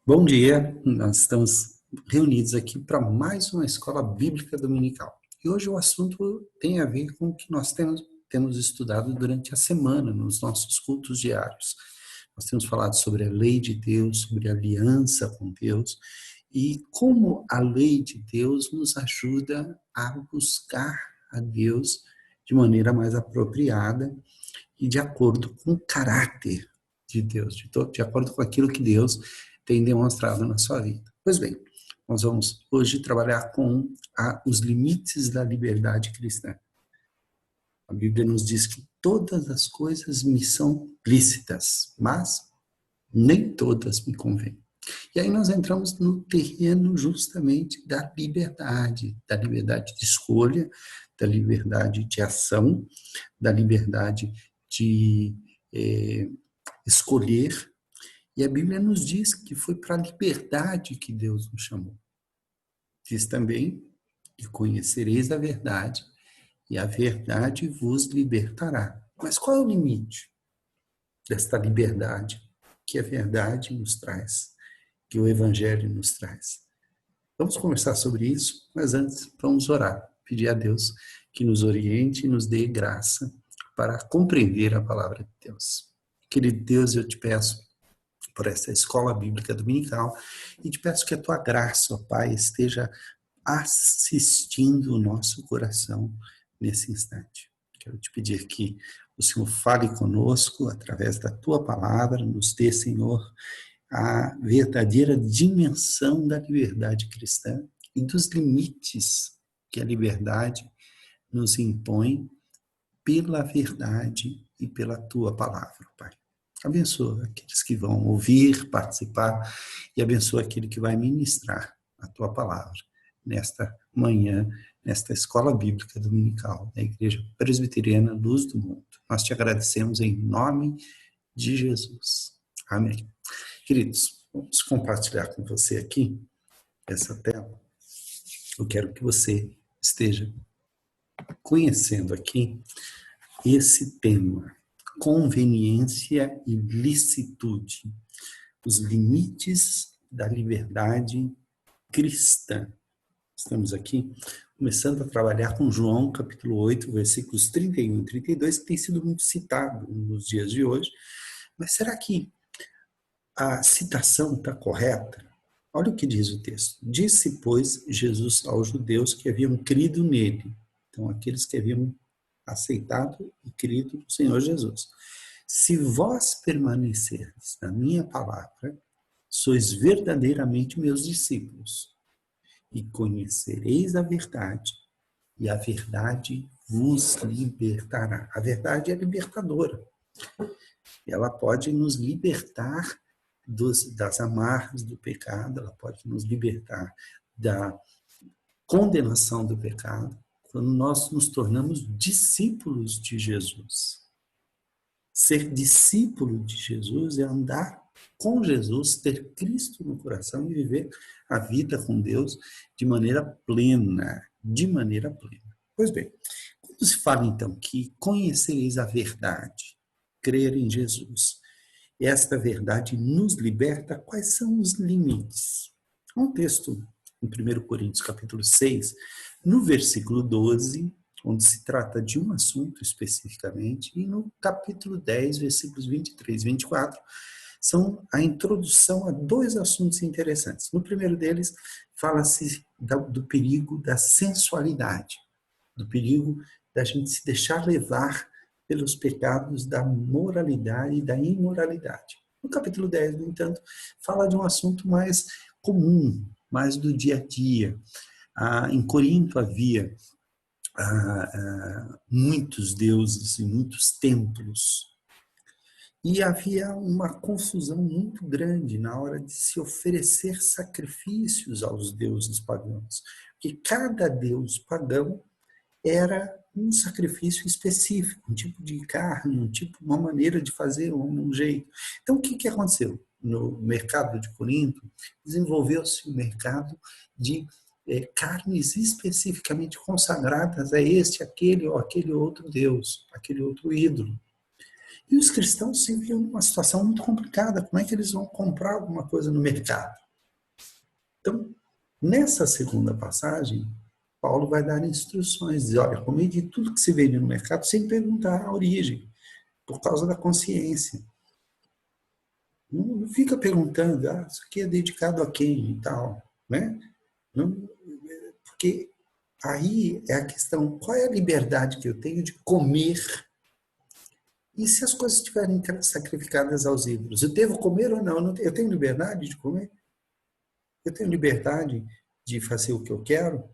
Bom dia, nós estamos reunidos aqui para mais uma escola bíblica dominical. E hoje o assunto tem a ver com o que nós temos estudado durante a semana, nos nossos cultos diários. Nós temos falado sobre a lei de Deus, sobre a aliança com Deus, e como a lei de Deus nos ajuda a buscar a Deus de maneira mais apropriada e de acordo com o caráter de Deus, de acordo com aquilo que Deus tem demonstrado na sua vida. Pois bem, nós vamos hoje trabalhar com os limites da liberdade cristã. A Bíblia nos diz que todas as coisas me são lícitas, mas nem todas me convêm. E aí nós entramos no terreno justamente da liberdade de escolha, da liberdade de ação, da liberdade de escolher. E a Bíblia nos diz que foi para a liberdade que Deus nos chamou. Diz também que conhecereis a verdade e a verdade vos libertará. Mas qual é o limite desta liberdade que a verdade nos traz, que o Evangelho nos traz? Vamos conversar sobre isso, mas antes vamos orar, pedir a Deus que nos oriente e nos dê graça para compreender a palavra de Deus. Querido Deus, eu te peço por essa escola bíblica dominical e te peço que a tua graça, ó Pai, esteja assistindo o nosso coração nesse instante. Quero te pedir que o Senhor fale conosco através da tua palavra, nos dê, Senhor, a verdadeira dimensão da liberdade cristã e dos limites que a liberdade nos impõe pela verdade e pela tua palavra, Pai. Abençoa aqueles que vão ouvir, participar e abençoa aquele que vai ministrar a tua palavra nesta manhã, nesta escola bíblica dominical da Igreja Presbiteriana Luz do Mundo. Nós te agradecemos em nome de Jesus. Amém. Queridos, vamos compartilhar com você aqui essa tela. Eu quero que você esteja conhecendo aqui esse tema: conveniência e licitude, os limites da liberdade cristã. Estamos aqui começando a trabalhar com João, capítulo 8, versículos 31 e 32, que tem sido muito citado nos dias de hoje. Mas será que a citação está correta? Olha o que diz o texto. Disse, pois, Jesus aos judeus que haviam crido nele. Então, aqueles que haviam aceitado e crido no Senhor Jesus. Se vós permanecerdes na minha palavra, sois verdadeiramente meus discípulos, e conhecereis a verdade, e a verdade vos libertará. A verdade é libertadora. Ela pode nos libertar das amarras do pecado, ela pode nos libertar da condenação do pecado, quando nós nos tornamos discípulos de Jesus. Ser discípulo de Jesus é andar com Jesus, ter Cristo no coração e viver a vida com Deus de maneira plena, Pois bem, quando se fala então que conhecereis a verdade, crer em Jesus, esta verdade nos liberta, quais são os limites? Um texto em 1 Coríntios capítulo 6, no versículo 12, onde se trata de um assunto especificamente, e no capítulo 10, versículos 23 e 24, são a introdução a dois assuntos interessantes. No primeiro deles, fala-se do perigo da sensualidade, do perigo da gente se deixar levar pelos pecados da moralidade e da imoralidade. No capítulo 10, no entanto, fala de um assunto mais comum, mais do dia a dia. Em Corinto havia muitos deuses e muitos templos. E havia uma confusão muito grande na hora de se oferecer sacrifícios aos deuses pagãos. Porque cada deus pagão era um sacrifício específico, um tipo de carne, uma maneira de fazer, um jeito. Então, o que aconteceu? No mercado de Corinto, desenvolveu-se um mercado de carnes especificamente consagradas a este, aquele ou aquele outro Deus, aquele outro ídolo. E os cristãos se viam numa situação muito complicada. Como é que eles vão comprar alguma coisa no mercado? Então, nessa segunda passagem, Paulo vai dar instruções. Diz, olha, comide tudo que se vende no mercado sem perguntar a origem, por causa da consciência. Não fica perguntando, isso aqui é dedicado a quem e tal, né? Não, porque aí é a questão, qual é a liberdade que eu tenho de comer? E se as coisas estiverem sacrificadas aos ídolos? Eu devo comer ou não? Eu tenho liberdade de comer? Eu tenho liberdade de fazer o que eu quero?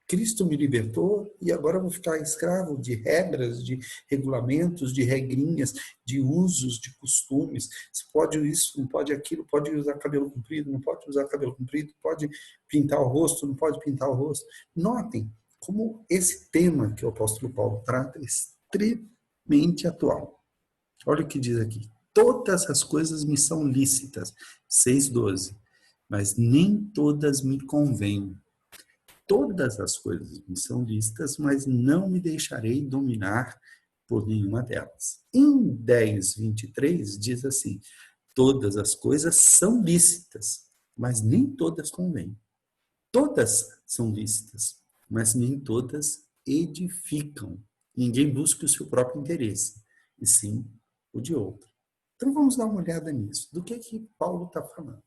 Cristo me libertou e agora eu vou ficar escravo de regras, de regulamentos, de regrinhas, de usos, de costumes. Se pode isso, não pode aquilo, pode usar cabelo comprido, não pode usar cabelo comprido, pode pintar o rosto, não pode pintar o rosto. Notem como esse tema que o apóstolo Paulo trata é extremamente atual. Olha o que diz aqui. Todas as coisas me são lícitas, 6:12, mas nem todas me convêm. Todas as coisas me são lícitas, mas não me deixarei dominar por nenhuma delas. Em 10:23 diz assim, todas as coisas são lícitas, mas nem todas convêm. Todas são lícitas, mas nem todas edificam. Ninguém busca o seu próprio interesse, e sim o de outro. Então vamos dar uma olhada nisso. Do que Paulo está falando?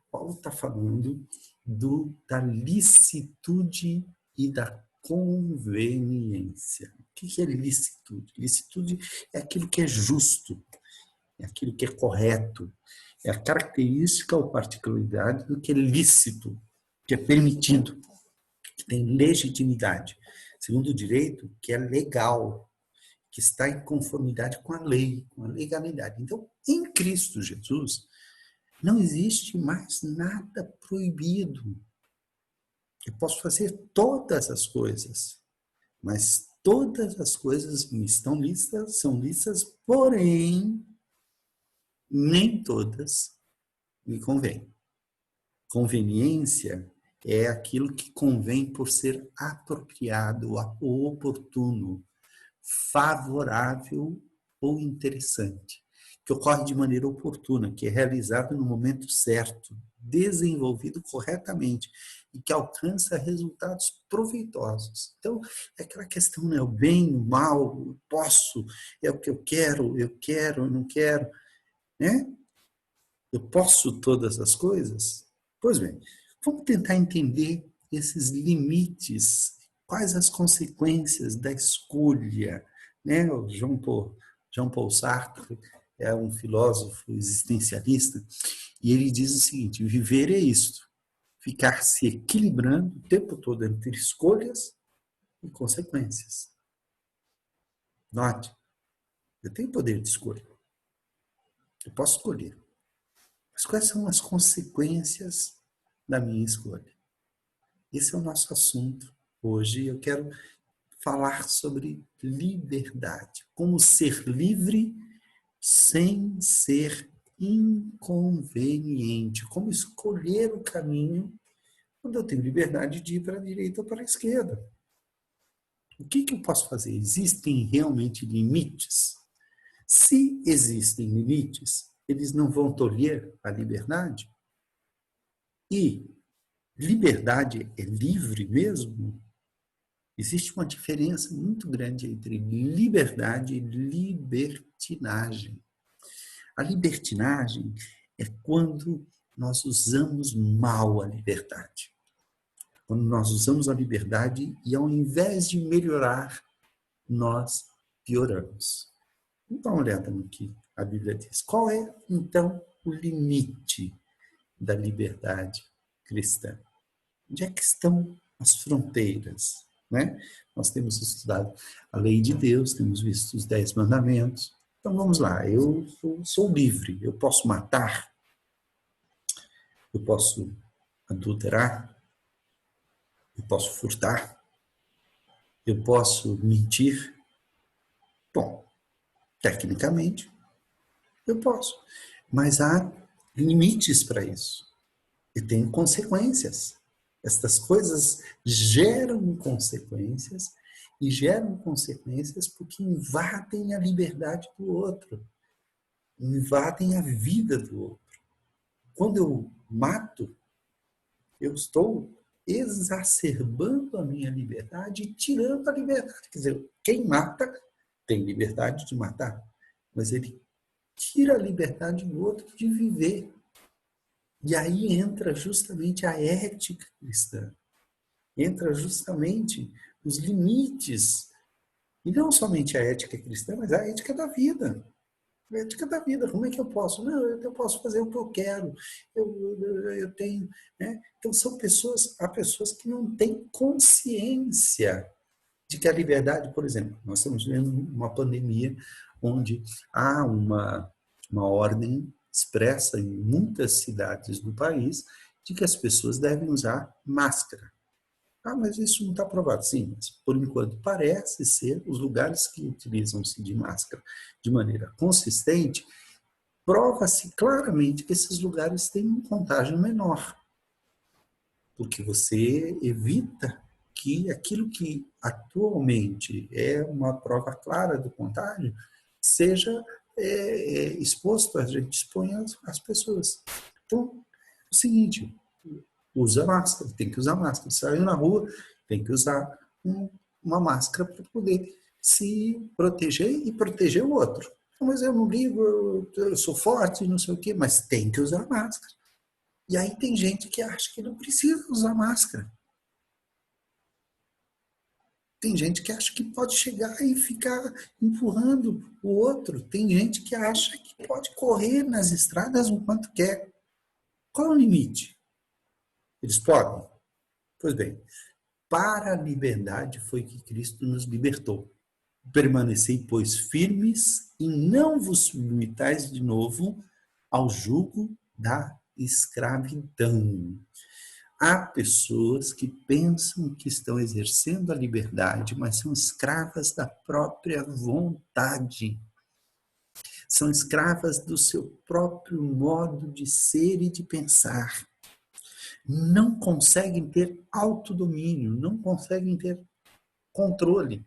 Paulo está falando da licitude e da conveniência. O que é licitude? Licitude é aquilo que é justo, é aquilo que é correto, é a característica ou particularidade do que é lícito, que é permitido, que tem legitimidade. Segundo o direito, que é legal, que está em conformidade com a lei, com a legalidade. Então, em Cristo Jesus, não existe mais nada proibido. Eu posso fazer todas as coisas, mas todas as coisas me estão listas, são listas, porém, nem todas me convêm. Conveniência é aquilo que convém por ser apropriado ou oportuno, favorável ou interessante, que ocorre de maneira oportuna, que é realizado no momento certo, desenvolvido corretamente e que alcança resultados proveitosos. Então, é aquela questão, né? O bem, o mal, eu posso, é o que eu quero, eu não quero, né? Eu posso todas as coisas? Pois bem, vamos tentar entender esses limites, quais as consequências da escolha, né? O Jean Paul Sartre é um filósofo existencialista e ele diz o seguinte: viver é isto, ficar se equilibrando o tempo todo entre escolhas e consequências. Note, eu tenho poder de escolha, eu posso escolher, mas quais são as consequências da minha escolha? Esse é o nosso assunto hoje. Eu quero falar sobre liberdade. Como ser livre sem ser inconveniente. Como escolher o caminho quando eu tenho liberdade de ir para a direita ou para a esquerda. O que eu posso fazer? Existem realmente limites? Se existem limites, eles não vão tolher a liberdade? E liberdade é livre mesmo? Existe uma diferença muito grande entre liberdade e libertinagem. A libertinagem é quando nós usamos mal a liberdade. Quando nós usamos a liberdade e, ao invés de melhorar, nós pioramos. Vamos dar uma olhada no que a Bíblia diz. Qual é, então, o limite da liberdade cristã? Onde é que estão as fronteiras? Né? Nós temos estudado a lei de Deus, temos visto os 10 mandamentos. Então vamos lá, eu sou livre, eu posso matar, eu posso adulterar, eu posso furtar, eu posso mentir. Bom, tecnicamente eu posso, mas há limites para isso e tem consequências. Estas coisas geram consequências e geram consequências porque invadem a liberdade do outro, invadem a vida do outro. Quando eu mato, eu estou exacerbando a minha liberdade e tirando a liberdade. Quer dizer, quem mata tem liberdade de matar, mas ele tira a liberdade do outro de viver. E aí entra justamente a ética cristã, entra justamente os limites, e não somente a ética cristã, mas a ética da vida. A ética da vida, como é que eu posso? Não, eu posso fazer o que eu quero, eu tenho... Né? Então, há pessoas que não têm consciência de que a liberdade, por exemplo, nós estamos vivendo uma pandemia onde há uma ordem expressa em muitas cidades do país de que as pessoas devem usar máscara. Ah, mas isso não está provado. Sim, mas por enquanto parece ser os lugares que utilizam-se de máscara de maneira consistente, prova-se claramente que esses lugares têm um contágio menor, porque você evita que aquilo que atualmente é uma prova clara do contágio seja exposto, a gente expõe as pessoas. Então, é o seguinte, usa máscara, tem que usar máscara. Saiu na rua, tem que usar uma máscara para poder se proteger e proteger o outro. Mas eu não ligo, eu sou forte, não sei o quê, mas tem que usar máscara. E aí tem gente que acha que não precisa usar máscara. Tem gente que acha que pode chegar e ficar empurrando o outro. Tem gente que acha que pode correr nas estradas o quanto quer. Qual é o limite? Eles podem? Pois bem, para a liberdade foi que Cristo nos libertou. Permanecei, pois, firmes e não vos submetais de novo ao jugo da escravidão. Há pessoas que pensam que estão exercendo a liberdade, mas são escravas da própria vontade. São escravas do seu próprio modo de ser e de pensar. Não conseguem ter autodomínio, não conseguem ter controle.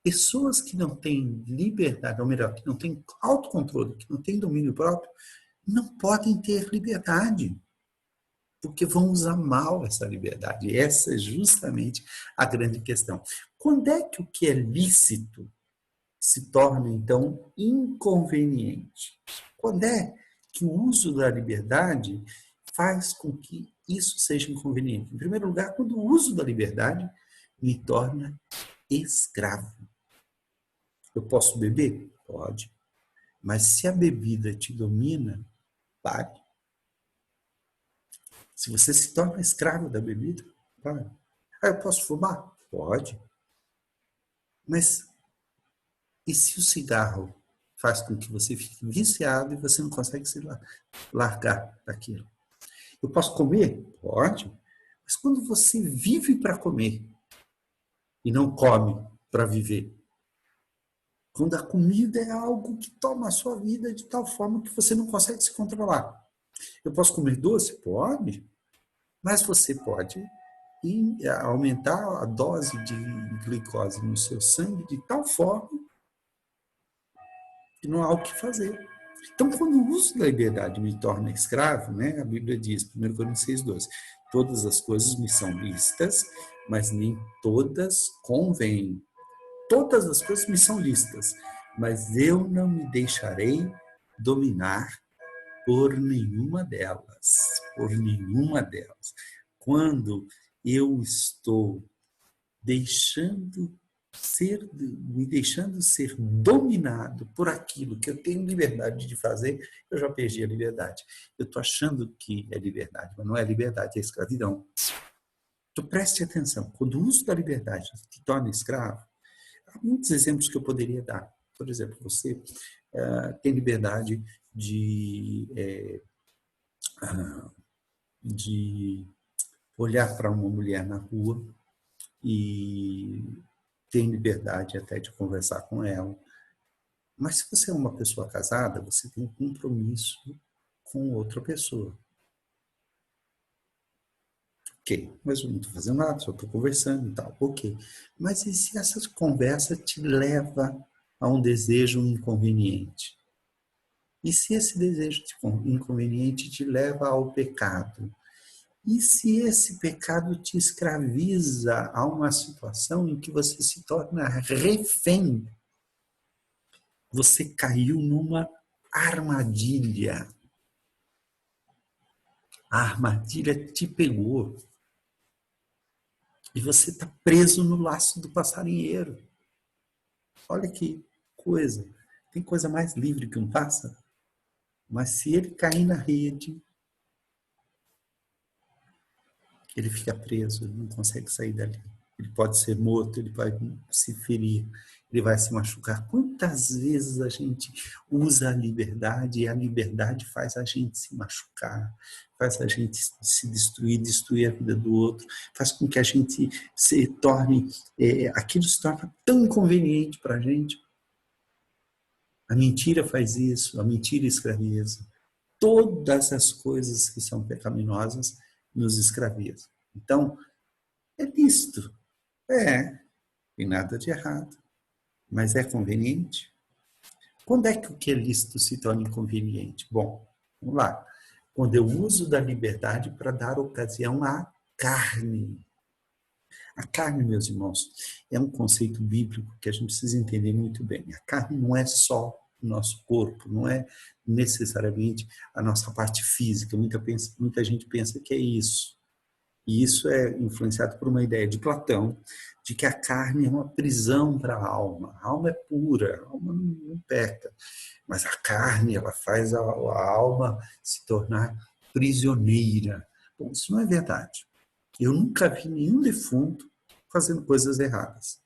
Pessoas que não têm liberdade, ou melhor, que não têm autocontrole, que não têm domínio próprio, não podem ter liberdade, porque vão usar mal essa liberdade. Essa é justamente a grande questão. Quando é que o que é lícito se torna, então, inconveniente? Quando é que o uso da liberdade faz com que isso seja inconveniente? Em primeiro lugar, quando o uso da liberdade me torna escravo. Eu posso beber? Pode. Mas se a bebida te domina, pare. Se você se torna escravo da bebida, pare. Ah, eu posso fumar? Pode. Mas e se o cigarro faz com que você fique viciado e você não consegue se largar daquilo? Eu posso comer? Pode. Mas quando você vive para comer e não come para viver, quando a comida é algo que toma a sua vida de tal forma que você não consegue se controlar. Eu posso comer doce? Pode. Mas você pode aumentar a dose de glicose no seu sangue de tal forma que não há o que fazer. Então, quando o uso da liberdade me torna escravo, né, a Bíblia diz, 1 Coríntios 6,12, todas as coisas me são lícitas, mas nem todas convêm. Todas as coisas me são lícitas, mas eu não me deixarei dominar por nenhuma delas. Por nenhuma delas. Quando eu estou me deixando ser dominado por aquilo que eu tenho liberdade de fazer, eu já perdi a liberdade. Eu estou achando que é liberdade, mas não é liberdade, é escravidão. Então preste atenção, quando o uso da liberdade te torna escravo, há muitos exemplos que eu poderia dar. Por exemplo, você tem liberdade de olhar para uma mulher na rua e tem liberdade até de conversar com ela. Mas se você é uma pessoa casada, você tem um compromisso com outra pessoa. Ok, mas eu não estou fazendo nada, só estou conversando e tal. Ok. Mas e se essa conversa te leva a um desejo inconveniente? E se esse desejo inconveniente te leva ao pecado? E se esse pecado te escraviza a uma situação em que você se torna refém? Você caiu numa armadilha. A armadilha te pegou. E você está preso no laço do passarinheiro. Olha que coisa. Tem coisa mais livre que um pássaro? Mas se ele cair na rede, ele fica preso, ele não consegue sair dali. Ele pode ser morto, ele vai se ferir, ele vai se machucar. Quantas vezes a gente usa a liberdade e a liberdade faz a gente se machucar, faz a gente se destruir, destruir a vida do outro, faz com que a gente se torne, aquilo se torna tão inconveniente para a gente. A mentira faz isso, a mentira escraviza. Todas as coisas que são pecaminosas nos escravizam. Então, é lícito. Tem nada de errado. Mas é conveniente? Quando é que o que é lícito se torna inconveniente? Bom, vamos lá. Quando eu uso da liberdade para dar ocasião à carne. A carne, meus irmãos, é um conceito bíblico que a gente precisa entender muito bem. A carne não é só o nosso corpo, não é necessariamente a nossa parte física. Muita gente pensa que é isso. E isso é influenciado por uma ideia de Platão, de que a carne é uma prisão para a alma. A alma é pura, a alma não peca. Mas a carne, ela faz a alma se tornar prisioneira. Bom, isso não é verdade. Eu nunca vi nenhum defunto fazendo coisas erradas.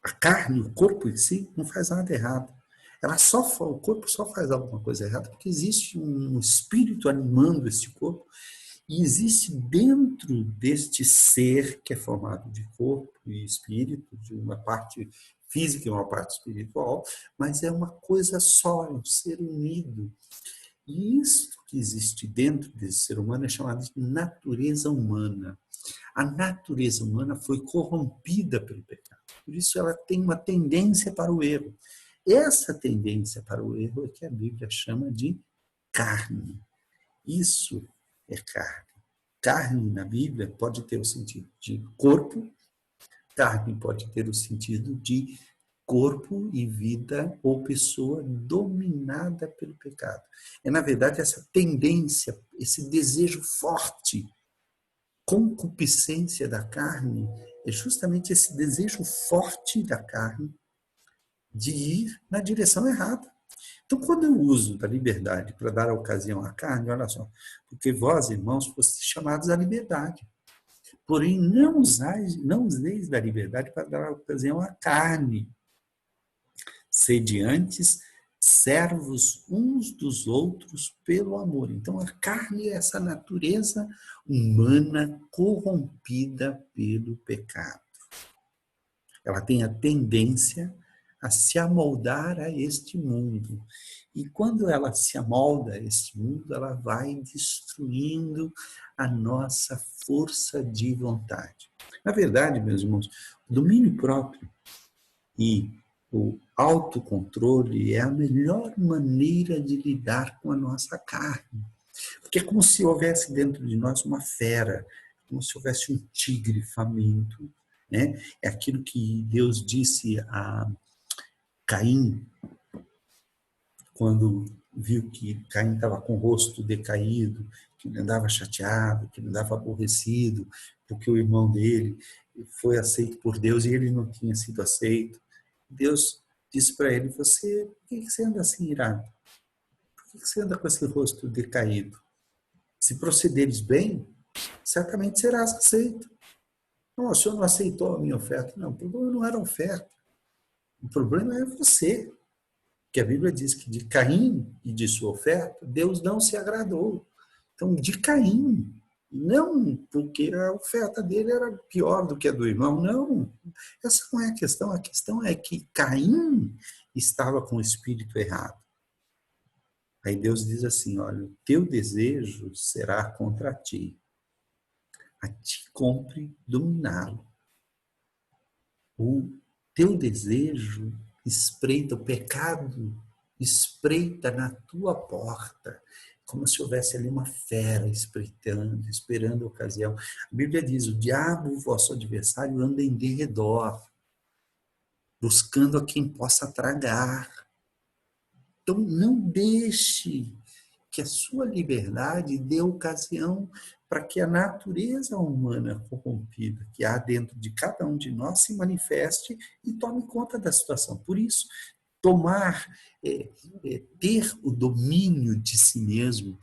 A carne, o corpo em si, não faz nada errado. O corpo só faz alguma coisa errada porque existe um espírito animando esse corpo e existe dentro deste ser que é formado de corpo e espírito, de uma parte física e uma parte espiritual, mas é uma coisa só, é um ser unido. E isso que existe dentro desse ser humano é chamado de natureza humana. A natureza humana foi corrompida pelo pecado. Por isso ela tem uma tendência para o erro. Essa tendência para o erro é que a Bíblia chama de carne. Isso é carne. Carne na Bíblia pode ter o sentido de corpo, carne pode ter o sentido de corpo e vida ou pessoa dominada pelo pecado. É, na verdade, essa tendência, esse desejo forte, concupiscência da carne, é justamente esse desejo forte da carne de ir na direção errada. Então, quando eu uso da liberdade para dar ocasião à carne, olha só, porque vós, irmãos, fostes chamados à liberdade. Porém, não useis da liberdade para dar ocasião à carne. Sede antes servos uns dos outros pelo amor. Então, a carne é essa natureza humana corrompida pelo pecado. Ela tem a tendência a se amoldar a este mundo. E quando ela se amolda a este mundo, ela vai destruindo a nossa força de vontade. Na verdade, meus irmãos, o domínio próprio e o autocontrole é a melhor maneira de lidar com a nossa carne. Porque é como se houvesse dentro de nós uma fera, como se houvesse um tigre faminto, né? É aquilo que Deus disse a Caim, quando viu que Caim estava com o rosto decaído, que ele andava chateado, que ele andava aborrecido, porque o irmão dele foi aceito por Deus e ele não tinha sido aceito. Deus disse para ele, por que você anda assim irado? Por que você anda com esse rosto decaído? Se procederes bem, certamente serás aceito. Não, o senhor não aceitou a minha oferta. Não, o problema não era a oferta. O problema é você. Que a Bíblia diz que de Caim e de sua oferta, Deus não se agradou. Então, de Caim, não porque a oferta dele era pior do que a do irmão, não. Essa não é a questão é que Caim estava com o espírito errado. Aí Deus diz assim, olha, o teu desejo será contra ti. A ti cumpre dominá-lo. O teu desejo espreita, o pecado espreita na tua porta, como se houvesse ali uma fera espreitando, esperando a ocasião. A Bíblia diz, o diabo, vosso adversário, anda em derredor, buscando a quem possa tragar. Então, não deixe que a sua liberdade dê ocasião para que a natureza humana corrompida que há dentro de cada um de nós se manifeste e tome conta da situação. Por isso, ter o domínio de si mesmo,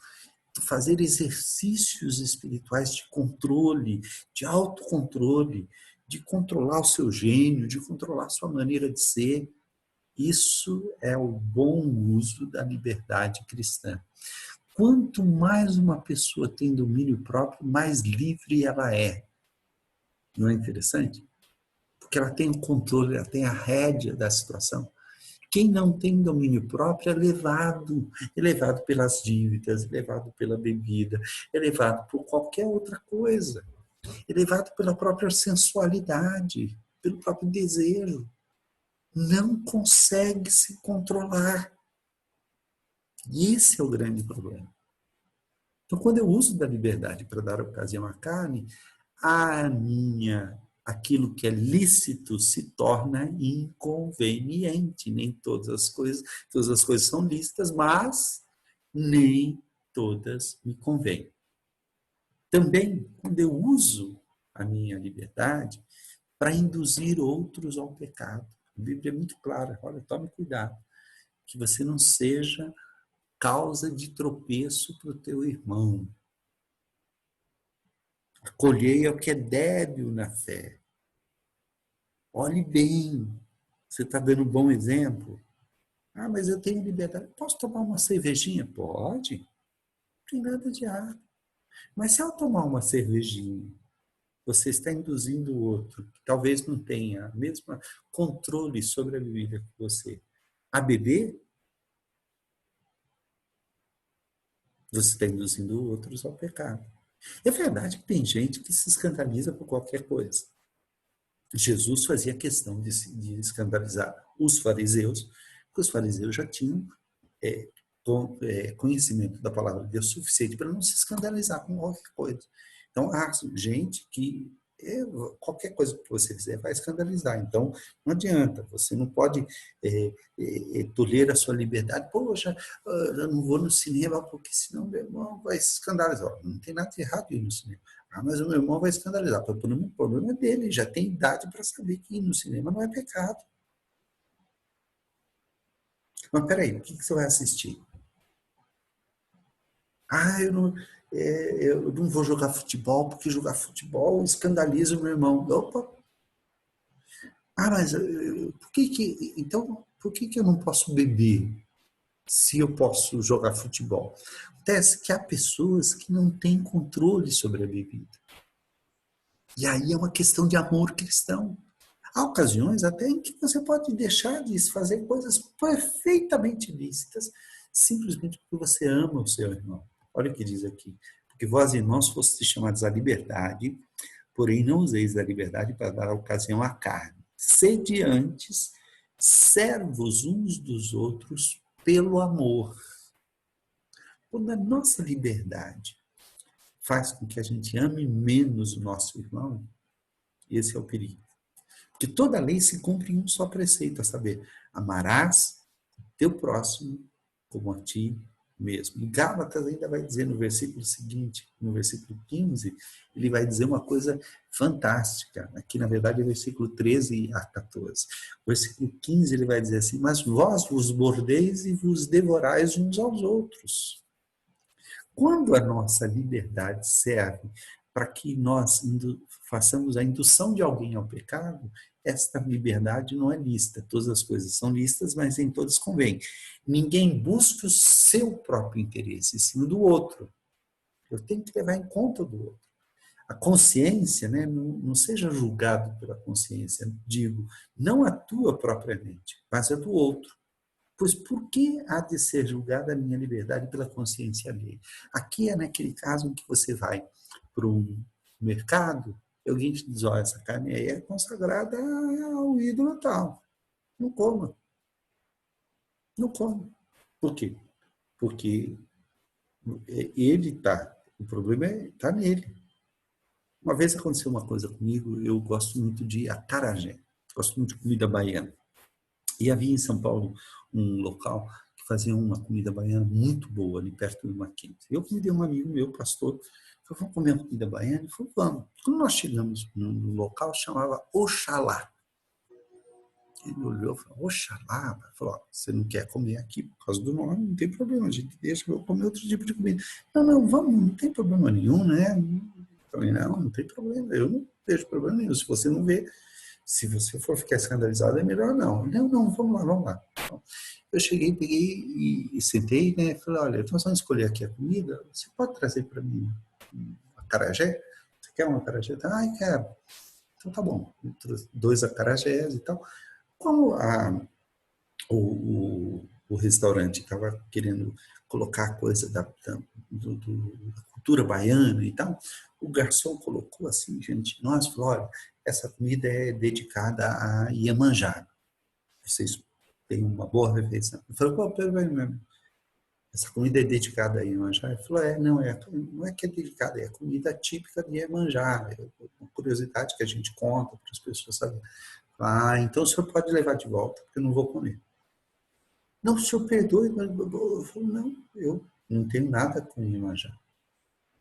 fazer exercícios espirituais de controle, de autocontrole, de controlar o seu gênio, de controlar a sua maneira de ser, isso é o bom uso da liberdade cristã. Quanto mais uma pessoa tem domínio próprio, mais livre ela é. Não é interessante? Porque ela tem o controle, ela tem a rédea da situação. Quem não tem domínio próprio é levado pelas dívidas, é levado pela bebida, é levado por qualquer outra coisa, é levado pela própria sensualidade, pelo próprio desejo. Não consegue se controlar. E esse é o grande problema. Então, quando eu uso da liberdade para dar ocasião à carne, aquilo que é lícito se torna inconveniente. Nem todas as coisas são lícitas, mas nem todas me convêm. Também, quando eu uso a minha liberdade para induzir outros ao pecado. A Bíblia é muito clara, olha, tome cuidado, que você não seja causa de tropeço para o teu irmão. Acolhei ao que é débil na fé. Olhe bem, você está dando um bom exemplo. Ah, mas eu tenho liberdade. Posso tomar uma cervejinha? Pode. Não tem nada de errado. Mas se eu tomar uma cervejinha, você está induzindo o outro, que talvez não tenha o mesmo controle sobre a bebida que você, a beber, você está induzindo outros ao pecado. É verdade que tem gente que se escandaliza por qualquer coisa. Jesus fazia questão de escandalizar os fariseus, porque os fariseus já tinham conhecimento da palavra de Deus suficiente para não se escandalizar com qualquer coisa. Então, há gente que qualquer coisa que você fizer vai escandalizar. Então, não adianta, você não pode tolher a sua liberdade. Poxa, eu não vou no cinema porque senão meu irmão vai se escandalizar. Não tem nada de errado ir no cinema. Ah, mas o meu irmão vai escandalizar. O problema é dele, já tem idade para saber que ir no cinema não é pecado. Mas peraí, o que você vai assistir? Ah, eu não vou jogar futebol porque jogar futebol escandaliza o meu irmão. Opa! Ah, mas por que eu não posso beber se eu posso jogar futebol? Acontece que há pessoas que não têm controle sobre a bebida. E aí é uma questão de amor cristão. Há ocasiões até em que você pode deixar de fazer coisas perfeitamente lícitas simplesmente porque você ama o seu irmão. Olha o que diz aqui. Porque vós, irmãos, fostes chamados à liberdade, porém não useis da liberdade para dar ocasião à carne. Sede antes servos uns dos outros pelo amor. Quando a nossa liberdade faz com que a gente ame menos o nosso irmão, esse é o perigo. Porque toda lei se cumpre em um só preceito, a saber, amarás teu próximo como a ti mesmo. E Gálatas ainda vai dizer no versículo seguinte, no versículo 15, ele vai dizer uma coisa fantástica. Aqui, na verdade, é versículo 13 a 14. O versículo 15, ele vai dizer assim, mas vós vos mordeis e vos devorais uns aos outros. Quando a nossa liberdade serve para que nós façamos a indução de alguém ao pecado, esta liberdade não é lícita. Todas as coisas são lícitas, mas em todas convém. Ninguém busca o seu próprio interesse, sim o do outro. Eu tenho que levar em conta o do outro. A consciência, né, não seja julgado pela consciência, digo, não a tua propriamente, mas a do outro. Pois por que há de ser julgada a minha liberdade pela consciência alheia? Aqui é naquele caso em que você vai para um mercado, alguém te diz, olha, essa carne aí é consagrada ao ídolo tal. Não coma. Não come. Por quê? Porque ele está, o problema está nele. Uma vez aconteceu uma coisa comigo, eu gosto muito de acarajé, gosto muito de comida baiana. E havia em São Paulo um local que fazia uma comida baiana muito boa, ali perto do Mackenzie. Eu convidei um amigo meu, pastor, falou, vamos comer uma comida baiana? Ele falou, vamos. Quando nós chegamos no local, chamava Oxalá. Ele olhou e falou, Oxalá. Ele falou, você não quer comer aqui por causa do nome, não tem problema, a gente deixa eu comer outro tipo de comida. Não, não, vamos, não tem problema nenhum, né? Eu falei, não tem problema, eu não vejo problema nenhum. Se você não vê, se você for ficar escandalizado, é melhor não. Não, não, vamos lá, vamos lá. Então, eu cheguei, peguei e sentei, né? Falei, olha, então nós vamos escolher aqui a comida, você pode trazer para mim um acarajé? Você quer um acarajé? Ai, quero. Então tá bom, 2 acarajés e tal. Como o restaurante estava querendo colocar coisa da cultura baiana e tal, o garçom colocou assim diante de nós, falou, olha, essa comida é dedicada a Iemanjá. Vocês têm uma boa refeição. Eu falei, pô, peraí, essa comida é dedicada a Iemanjá? Ele falou, não é que é dedicada, é comida típica de Iemanjá. É uma curiosidade que a gente conta para as pessoas saberem. Ah, então o senhor pode levar de volta, porque eu não vou comer. Não, o senhor perdoe, mas eu falo, não, eu não tenho nada com Iemanjá.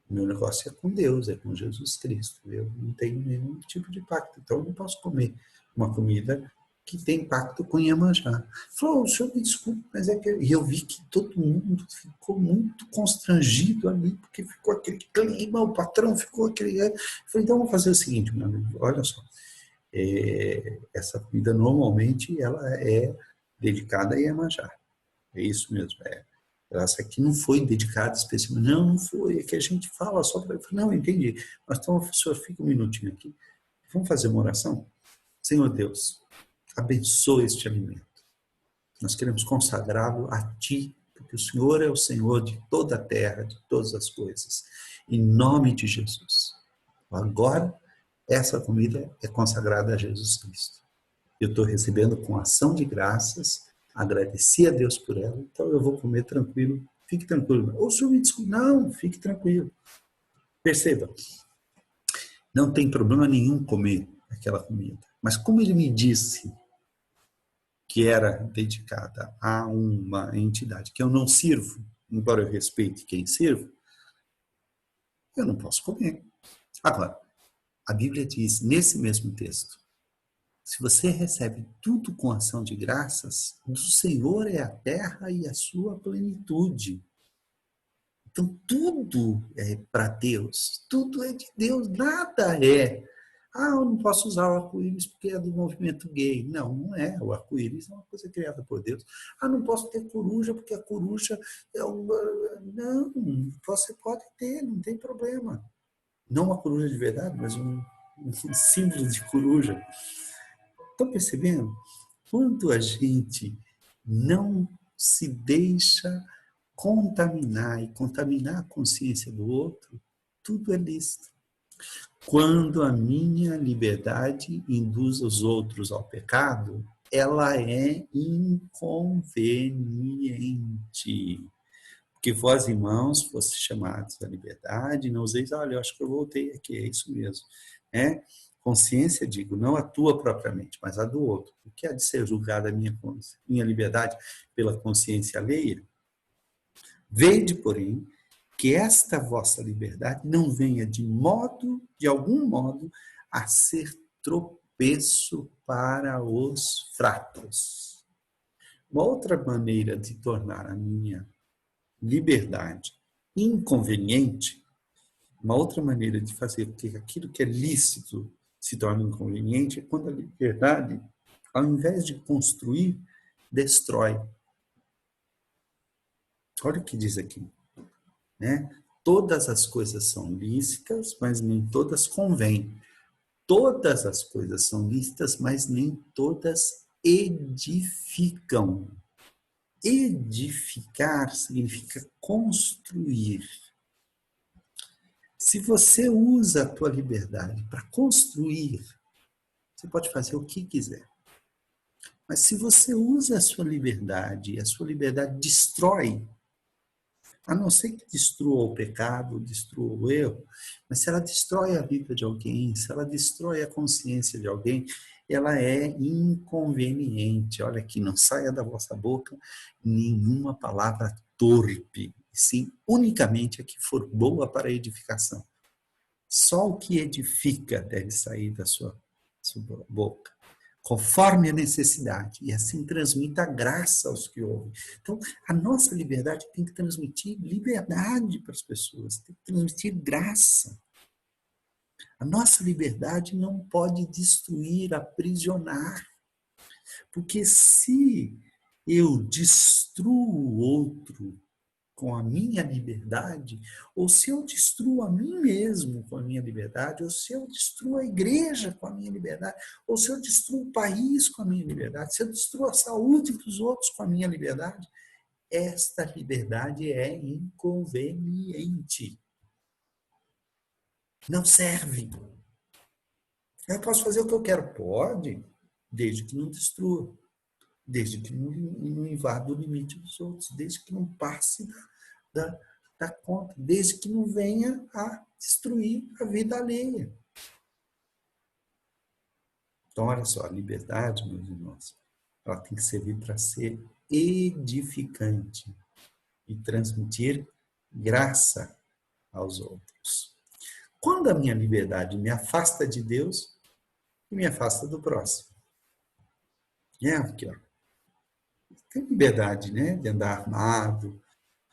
Meu negócio é com Deus, é com Jesus Cristo. Eu não tenho nenhum tipo de pacto, então eu não posso comer uma comida que tem pacto com Iemanjá. Falou, o senhor me desculpe, mas é que... E eu vi que todo mundo ficou muito constrangido ali, porque ficou aquele clima, o patrão ficou aquele... Eu falei, então vamos fazer o seguinte, meu amigo, olha só, essa comida normalmente ela é dedicada a Iemanjá. É isso mesmo, essa aqui não foi dedicada especialmente. Não, não foi, é que a gente fala só para... Não, entendi. Mas então, professor, fica um minutinho aqui. Vamos fazer uma oração? Senhor Deus, abençoe este alimento. Nós queremos consagrá-lo a Ti, porque o Senhor é o Senhor de toda a terra, de todas as coisas. Em nome de Jesus. Agora, essa comida é consagrada a Jesus Cristo. Eu estou recebendo com ação de graças, agradeci a Deus por ela, então eu vou comer tranquilo, fique tranquilo. Ou o senhor me desculpe, não, fique tranquilo. Perceba, não tem problema nenhum comer aquela comida, mas como ele me disse que era dedicada a uma entidade que eu não sirvo, embora eu respeite quem sirvo, eu não posso comer. Agora, a Bíblia diz, nesse mesmo texto, se você recebe tudo com ação de graças, do Senhor é a terra e a sua plenitude. Então, tudo é para Deus. Tudo é de Deus. Nada é. Ah, eu não posso usar o arco-íris porque é do movimento gay. Não, não é. O arco-íris é uma coisa criada por Deus. Ah, não posso ter coruja porque a coruja é uma... Não, você pode ter, não tem problema. Não uma coruja de verdade, mas um símbolo de coruja. Estão percebendo? Quando a gente não se deixa contaminar e contaminar a consciência do outro, tudo é lícito. Quando a minha liberdade induz os outros ao pecado, ela é inconveniente. Que vós, irmãos, fosse chamados à liberdade, não useis, olha, eu acho que eu voltei aqui, é isso mesmo. Consciência, digo, não a tua propriamente, mas a do outro. O que há de ser julgada a minha liberdade pela consciência alheia? Vede, porém, que esta vossa liberdade não venha de algum modo, a ser tropeço para os fracos. Uma outra maneira de tornar a minha liberdade inconveniente, uma outra maneira de fazer com que aquilo que é lícito se torne inconveniente é quando a liberdade, ao invés de construir, destrói. Olha o que diz aqui, né? Todas as coisas são lícitas, mas nem todas convêm. Todas as coisas são lícitas, mas nem todas edificam. Edificar significa construir. Se você usa a tua liberdade para construir, você pode fazer o que quiser. Mas se você usa a sua liberdade, a sua liberdade destrói, a não ser que destrua o pecado, destrua o erro, mas se ela destrói a vida de alguém, se ela destrói a consciência de alguém, ela é inconveniente. Olha aqui, não saia da vossa boca nenhuma palavra torpe, sim, unicamente a que for boa para a edificação. Só o que edifica deve sair da sua boca, conforme a necessidade, e assim transmita a graça aos que ouvem. Então, a nossa liberdade tem que transmitir liberdade para as pessoas, tem que transmitir graça. A nossa liberdade não pode destruir, aprisionar, porque se eu destruo o outro com a minha liberdade, ou se eu destruo a mim mesmo com a minha liberdade, ou se eu destruo a igreja com a minha liberdade, ou se eu destruo o país com a minha liberdade, se eu destruo a saúde dos outros com a minha liberdade, esta liberdade é inconveniente. Não serve. Eu posso fazer o que eu quero? Pode, desde que não destrua, desde que não invada o limite dos outros, desde que não passe da conta, desde que não venha a destruir a vida alheia. Então, olha só, a liberdade, meus irmãos, ela tem que servir para ser edificante e transmitir graça aos outros. Quando a minha liberdade me afasta de Deus, me afasta do próximo. Aqui, ó. Tem liberdade, né, de andar armado,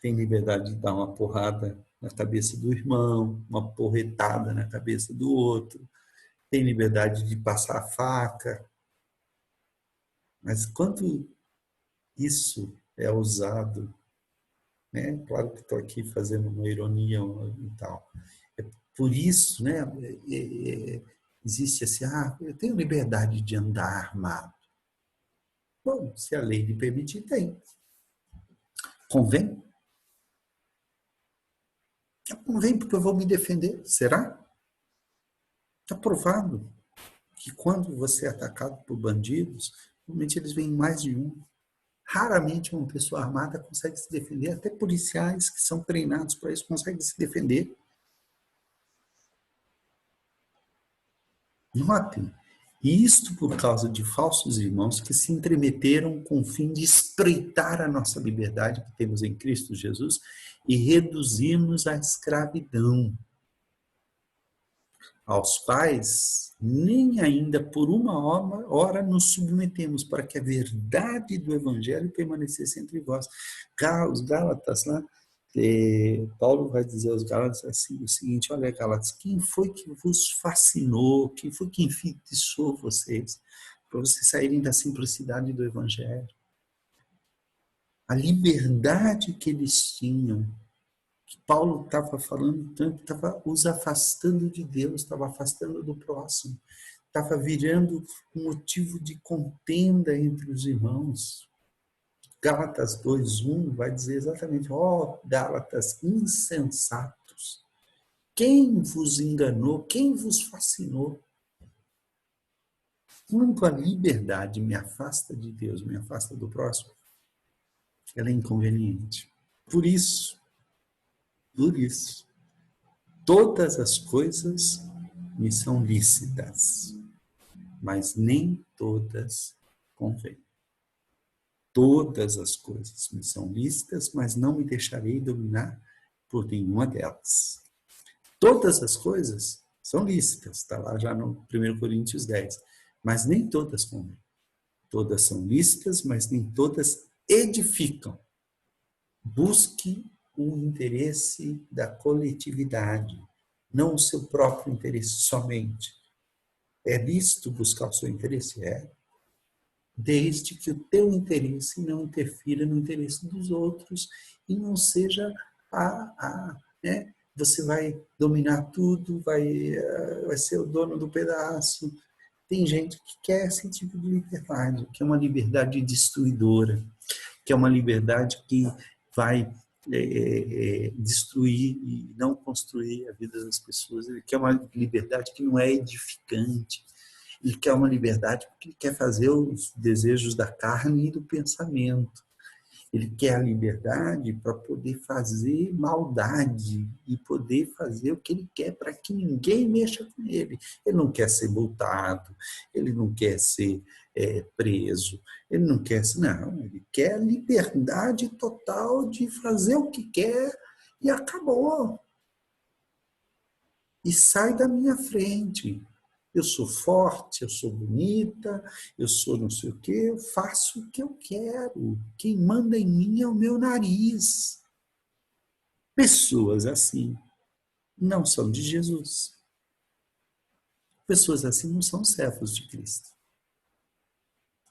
tem liberdade de dar uma porrada na cabeça do irmão, uma porretada na cabeça do outro, tem liberdade de passar a faca. Mas quando isso é usado, né? Claro que estou aqui fazendo uma ironia e tal. É por isso, né? Existe assim, eu tenho liberdade de andar armado. Bom, se a lei lhe permitir, tem. Convém? Convém porque eu vou me defender. Será? Está provado que quando você é atacado por bandidos, normalmente eles vêm mais de um. Raramente uma pessoa armada consegue se defender, até policiais que são treinados para isso conseguem se defender. Notem, isto por causa de falsos irmãos que se entremeteram com o fim de espreitar a nossa liberdade que temos em Cristo Jesus e reduzir-nos à escravidão, aos quais nem ainda por uma hora nos submetemos, para que a verdade do Evangelho permanecesse entre vós. Os Gálatas lá, Paulo vai dizer aos Gálatas assim, o seguinte: olha, Gálatas, quem foi que vos fascinou, quem foi que enfeitiçou vocês, para vocês saírem da simplicidade do Evangelho? A liberdade que eles tinham, que Paulo estava falando tanto, estava os afastando de Deus, estava afastando do próximo, estava virando um motivo de contenda entre os irmãos. Gálatas 2:1 vai dizer exatamente: Gálatas insensatos, quem vos enganou, quem vos fascinou? Quando a liberdade me afasta de Deus, me afasta do próximo, ela é inconveniente. Por isso, todas as coisas me são lícitas, mas nem todas convêm. Todas as coisas me são lícitas, mas não me deixarei dominar por nenhuma delas. Todas as coisas são lícitas, está lá já no 1 Coríntios 10, mas nem todas convêm. Todas são lícitas, mas nem todas edificam. Busque o interesse da coletividade, não o seu próprio interesse somente. É lícito buscar o seu interesse? É. Desde que o teu interesse não interfira no interesse dos outros e não seja né? Você vai dominar tudo, vai ser o dono do pedaço. Tem gente que quer esse tipo de liberdade, que é uma liberdade destruidora, quer uma liberdade que vai destruir e não construir a vida das pessoas. Ele quer uma liberdade que não é edificante. Ele quer uma liberdade porque ele quer fazer os desejos da carne e do pensamento. Ele quer a liberdade para poder fazer maldade e poder fazer o que ele quer para que ninguém mexa com ele. Ele não quer ser multado, ele não quer ser preso, ele não quer ser... Não, ele quer a liberdade total de fazer o que quer e acabou. E sai da minha frente. Eu sou forte, eu sou bonita, eu sou não sei o quê, eu faço o que eu quero. Quem manda em mim é o meu nariz. Pessoas assim não são de Jesus. Pessoas assim não são servos de Cristo.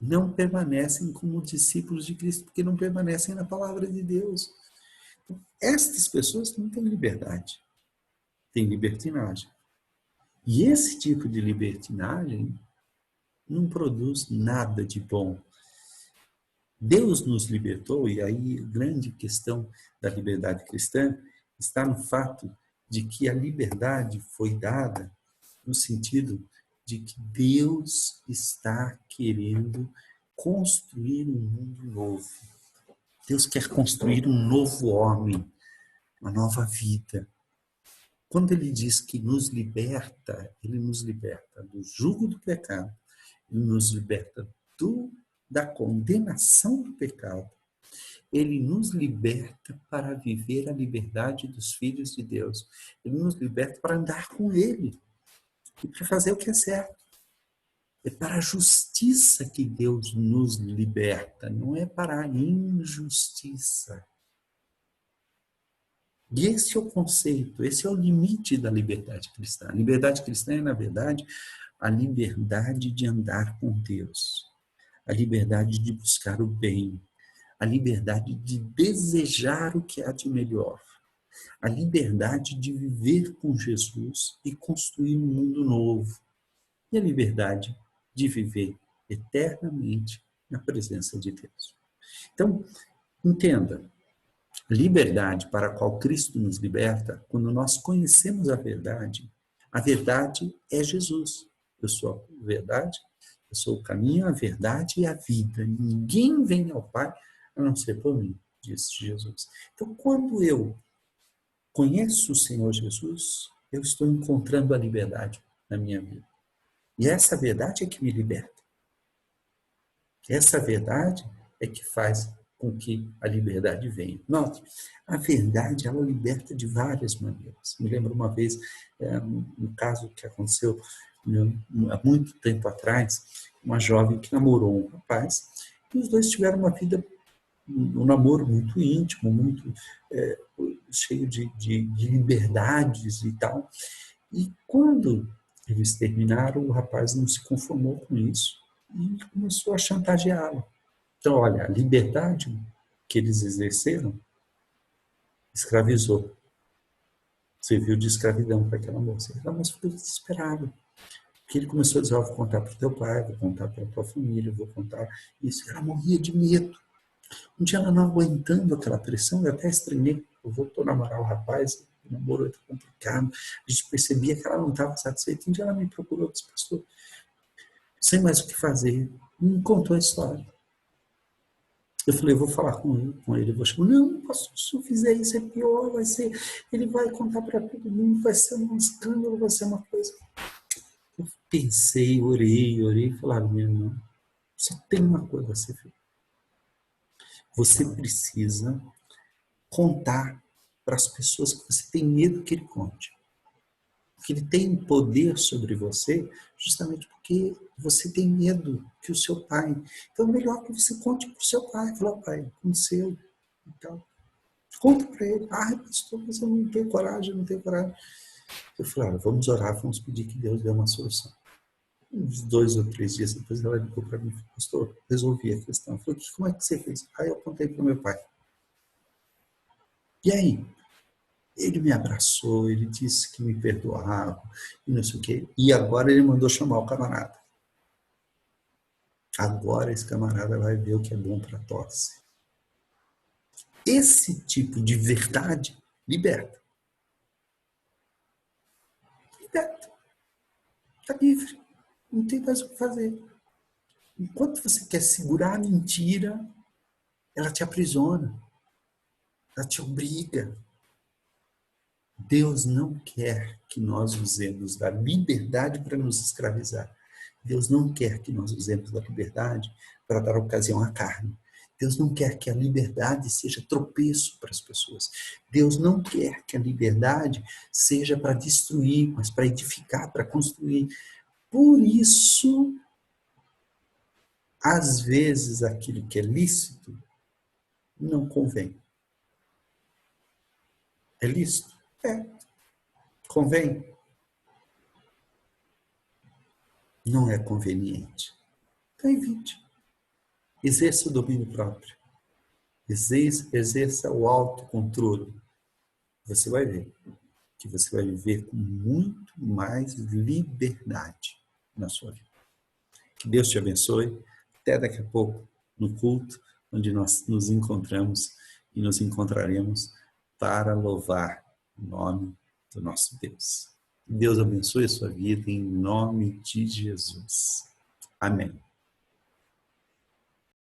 Não permanecem como discípulos de Cristo, porque não permanecem na palavra de Deus. Estas pessoas não têm liberdade, têm libertinagem. E esse tipo de libertinagem não produz nada de bom. Deus nos libertou, e aí a grande questão da liberdade cristã está no fato de que a liberdade foi dada no sentido de que Deus está querendo construir um mundo novo. Deus quer construir um novo homem, uma nova vida. Quando ele diz que nos liberta, ele nos liberta do jugo do pecado, ele nos liberta da condenação do pecado. Ele nos liberta para viver a liberdade dos filhos de Deus. Ele nos liberta para andar com ele e para fazer o que é certo. É para a justiça que Deus nos liberta, não é para a injustiça. E esse é o conceito, esse é o limite da liberdade cristã. A liberdade cristã é, na verdade, a liberdade de andar com Deus, a liberdade de buscar o bem, a liberdade de desejar o que há de melhor, a liberdade de viver com Jesus e construir um mundo novo, e a liberdade de viver eternamente na presença de Deus. Então, entenda, liberdade para a qual Cristo nos liberta, quando nós conhecemos a verdade é Jesus. Eu sou a verdade, eu sou o caminho, a verdade e a vida. Ninguém vem ao Pai a não ser por mim, disse Jesus. Então, quando eu conheço o Senhor Jesus, eu estou encontrando a liberdade na minha vida. E essa verdade é que me liberta. Essa verdade é que faz com que a liberdade venha. Note, a verdade, ela liberta de várias maneiras. Me lembro uma vez, um caso que aconteceu há muito tempo atrás, uma jovem que namorou um rapaz, e os dois tiveram uma vida, um namoro muito íntimo, muito cheio de liberdades e tal. E quando eles terminaram, o rapaz não se conformou com isso e começou a chantageá-la. Então, olha, a liberdade que eles exerceram escravizou. Serviu de escravidão para aquela moça. Aquela moça ficou desesperada. Porque ele começou a dizer, vou contar para o teu pai, vou contar para a tua família, vou contar isso. Ela morria de medo. Um dia ela não aguentando aquela pressão, eu até estranhei. Eu voltou a namorar o rapaz, o namoro era complicado. A gente percebia que ela não estava satisfeita. Um dia ela me procurou, disse, pastor, sem mais o que fazer. Me contou a história. Eu falei, eu vou falar com ele, eu vou chamar. Não, pastor, se eu fizer isso é pior, vai ser, ele vai contar para todo mundo, vai ser um escândalo, vai ser uma coisa. Eu pensei, orei e falei, meu irmão, só tem uma coisa a ser feita. Você precisa contar para as pessoas que você tem medo que ele conte. Porque ele tem poder sobre você justamente porque você tem medo que o seu pai... Então é melhor que você conte para o seu pai. Fala, pai, aconteceu. Então, conta para ele. Ah, pastor, mas eu não tenho coragem, não tenho coragem. Eu falei, vamos orar, vamos pedir que Deus dê uma solução. Uns 2 ou 3 dias depois ela ligou para mim e falou, pastor, resolvi a questão. Eu falei, como é que você fez? Aí eu contei para o meu pai. E aí? Ele me abraçou, ele disse que me perdoava, e não sei o quê. E agora ele mandou chamar o camarada. Agora esse camarada vai ver o que é bom para a tosse. Esse tipo de verdade liberta. Liberta. Está livre. Não tem mais o que fazer. Enquanto você quer segurar a mentira, ela te aprisiona. Ela te obriga. Deus não quer que nós usemos da liberdade para nos escravizar. Deus não quer que nós usemos da liberdade para dar ocasião à carne. Deus não quer que a liberdade seja tropeço para as pessoas. Deus não quer que a liberdade seja para destruir, mas para edificar, para construir. Por isso, às vezes, aquilo que é lícito não convém. É lícito? É. Convém? Não é conveniente. Então evite. Exerça o domínio próprio. Exerça o autocontrole. Você vai ver que você vai viver com muito mais liberdade na sua vida. Que Deus te abençoe. Até daqui a pouco, no culto, onde nós nos encontramos e nos encontraremos para louvar o nome do nosso Deus. Que Deus abençoe a sua vida em nome de Jesus. Amém.